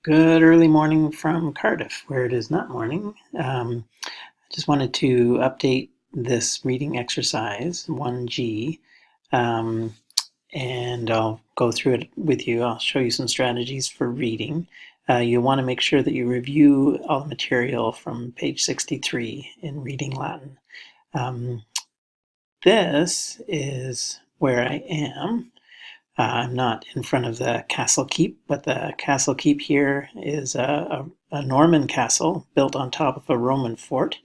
Good early morning from Cardiff, where it is not morning. I just wanted to update this reading exercise, 1G, um, and I'll go through it with you. I'll show you some strategies for reading. You'll want to make sure that you review all the material from page 63 in Reading Latin. This is where I am. I'm not in front of the castle keep, but the castle keep here is a Norman castle built on top of a Roman fort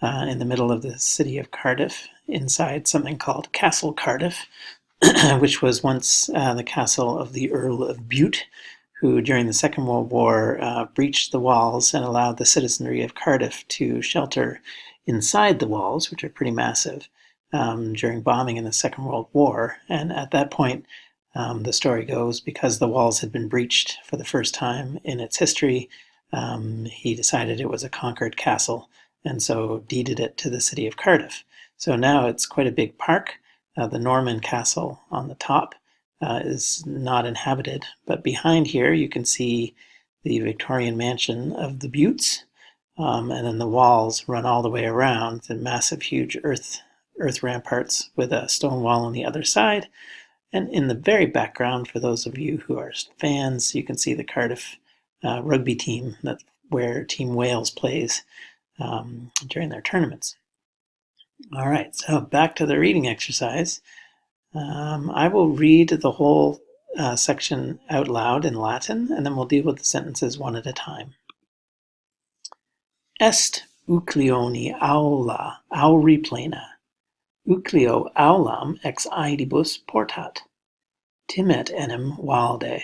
in the middle of the city of Cardiff, inside something called Castle Cardiff, which was once the castle of the Earl of Bute, who during the Second World War breached the walls and allowed the citizenry of Cardiff to shelter inside the walls, which are pretty massive, during bombing in the Second World War. And at that point, the story goes, because the walls had been breached for the first time in its history, he decided it was a conquered castle and so deeded it to the city of Cardiff. So now it's quite a big park. The Norman castle on the top is not inhabited, but behind here you can see the Victorian mansion of the Butes, and then the walls run all the way around, the massive, huge earth ramparts with a stone wall on the other side. And in the very background, for those of you who are fans, you can see the Cardiff rugby team where Team Wales plays during their tournaments. All right, so back to the reading exercise. I will read the whole section out loud in Latin, and then we'll deal with the sentences one at a time. Est Euclioni aula auri plena. Euclio aulam ex aedibus portat. Timet enim valde.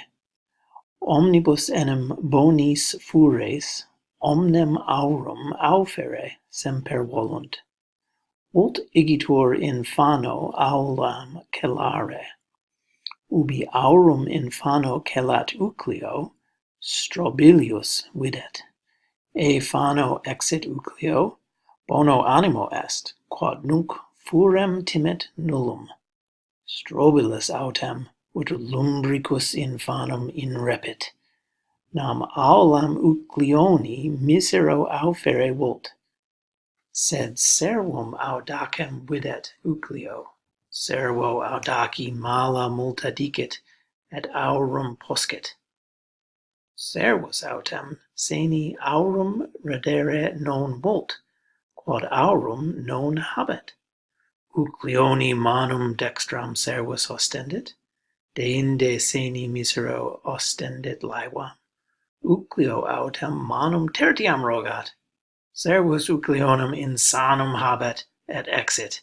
Omnibus enim bonis fures, omnem aurum aufere semper volunt. Vult igitur infano aulam celare. Ubi aurum infano celat Euclio, Strobilius videt. E fano exit Euclio, bono animo est, quod nunc furem timet nullum. Strobilus autem ut lumbricus infanum inrepit. Nam aulam Euclioni misero aufere vult. Sed servum audacem videt Euclio. Servo audaci mala multa dicit, et aurum poscit. Servus autem seni aurum redere non vult, quod aurum non habet. Euclioni manum dextram servus ostendit, deinde seni misero ostendit laevam. Euclio autem manum tertiam rogat, servus Euclionum insanum habet et exit.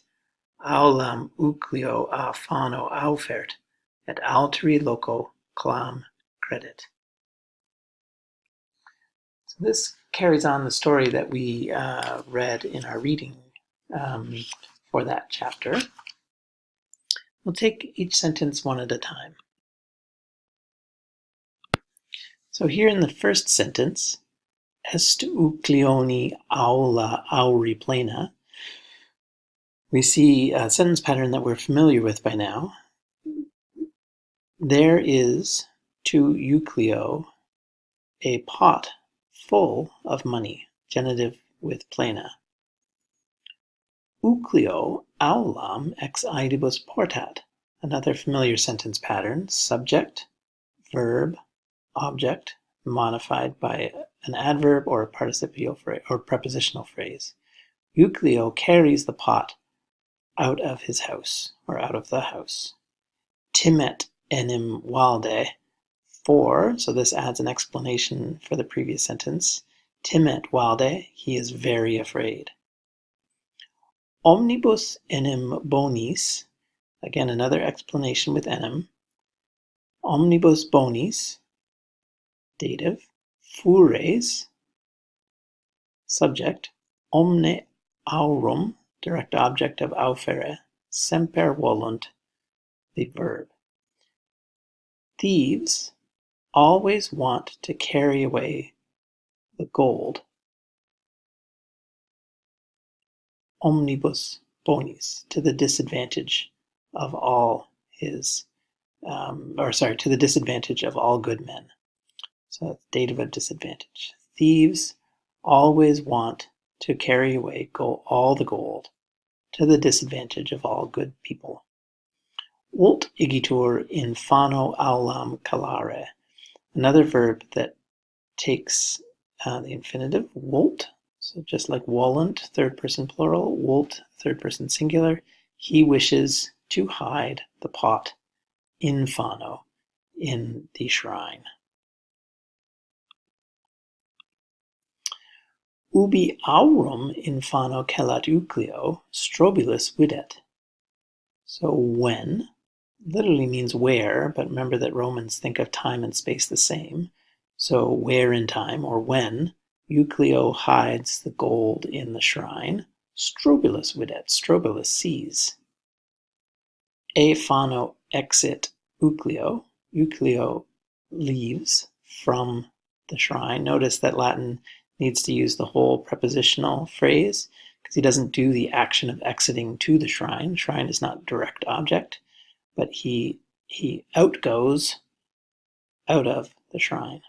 Aulam Euclio a fano aufert, et alteri loco clam credit. So this carries on the story that we read in our reading for that chapter. We'll take each sentence one at a time. So here in the first sentence, est Euclioni aula auri plena, we see a sentence pattern that we're familiar with by now. There is to Euclio a pot full of money, genitive with plena. Euclio aulam ex aedibus portat, another familiar sentence pattern, subject, verb, object, modified by an adverb or a participial phrase or prepositional phrase. Euclio carries the pot out of his house, or out of the house. Timet enim valde, for, so this adds an explanation for the previous sentence. Timet valde, he is very afraid. Omnibus enim bonis, again another explanation with enim. Omnibus bonis, dative. Fures, subject. Omne aurum, direct object of aufere. Semper volunt, the verb. Thieves always want to carry away the gold. Omnibus bonis, to the disadvantage of all his, to the disadvantage of all good men. So that's dative of disadvantage. Thieves always want to carry away all the gold, to the disadvantage of all good people. Vult igitur infano aulam calare. Another verb that takes the infinitive, vult. So just like volunt, third person plural, vult, third person singular. He wishes to hide the pot, infano, in the shrine. Ubi aurum infano celat Euclio, strobilus videt. So when literally means where, but remember that Romans think of time and space the same. So where in time, or when, Euclio hides the gold in the shrine, strobilus videt, strobilus sees. E fano exit Euclio, Euclio leaves from the shrine. Notice that Latin needs to use the whole prepositional phrase because he doesn't do the action of exiting to the shrine. Shrine is not direct object, but he outgoes out of the shrine.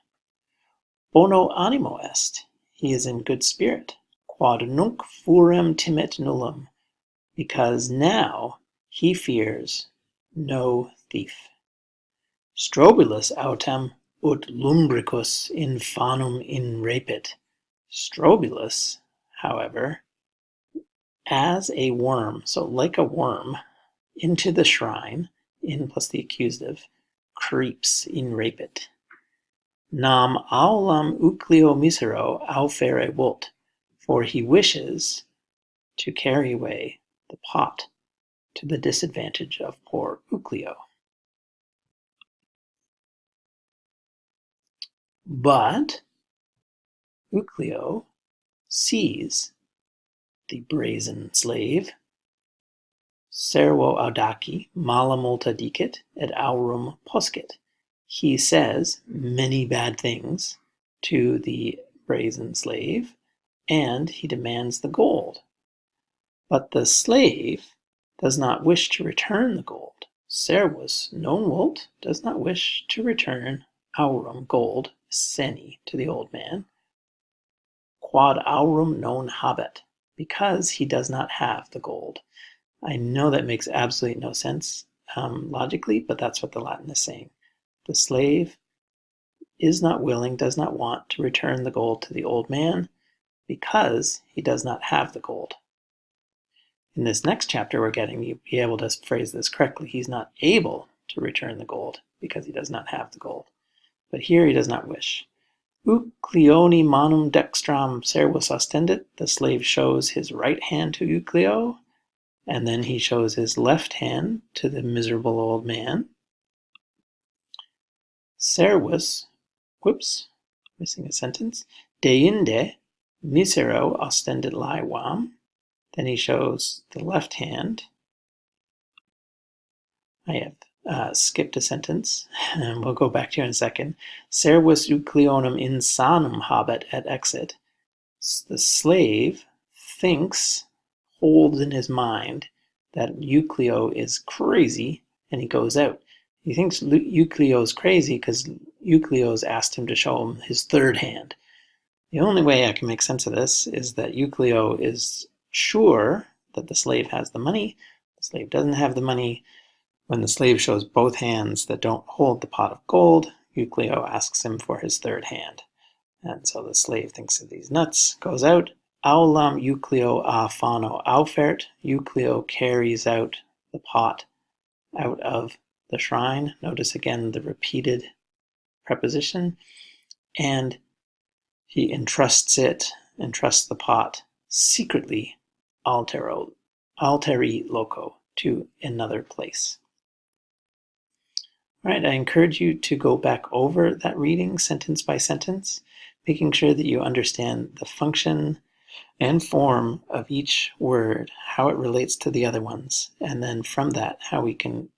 Bono animo est. He is in good spirit. Quod nunc furem timet nullum. Because now he fears no thief. Strobilus autem ut lumbricus infanum inrapit. Strobilus, however, as a worm, so like a worm, into the shrine, in plus the accusative, creeps inrapit. Nam aulam Euclio misero aufere vult, for he wishes to carry away the pot to the disadvantage of poor Euclio. But Euclio sees the brazen slave, servo audaci mala multa dicit et aurum poscit. He says many bad things to the brazen slave, and he demands the gold. But the slave does not wish to return the gold. Servus non vult, does not wish to return aurum, gold, seni, to the old man. Quod aurum non habet, because he does not have the gold. I know that makes absolutely no sense logically, but that's what the Latin is saying. The slave is not willing, does not want to return the gold to the old man because he does not have the gold. In this next chapter, we're getting to be able to phrase this correctly. He's not able to return the gold because he does not have the gold. But here he does not wish. Euclioni manum dextram servus ostendit. The slave shows his right hand to Euclio, and then he shows his left hand to the miserable old man. Servus, whoops, missing a sentence, deinde misero ostendit laevam. Then he shows the left hand. I have skipped a sentence, and we'll go back to it in a second. Servus Euclionum insanum habet et exit. The slave thinks, holds in his mind, that Euclio is crazy, and he goes out. He thinks Euclio is crazy because Euclio's asked him to show him his third hand. The only way I can make sense of this is that Euclio is sure that the slave has the money. The slave doesn't have the money. When the slave shows both hands that don't hold the pot of gold, Euclio asks him for his third hand. And so the slave thinks that he's nuts, goes out. Aulam Euclio a fano aufert. Euclio carries out the pot out of the shrine. Notice again the repeated preposition. And he entrusts the pot secretly, alteri loco, to another place. All right, I encourage you to go back over that reading sentence by sentence, making sure that you understand the function and form of each word, how it relates to the other ones, and then from that, how we can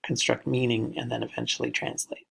construct meaning and then eventually translate.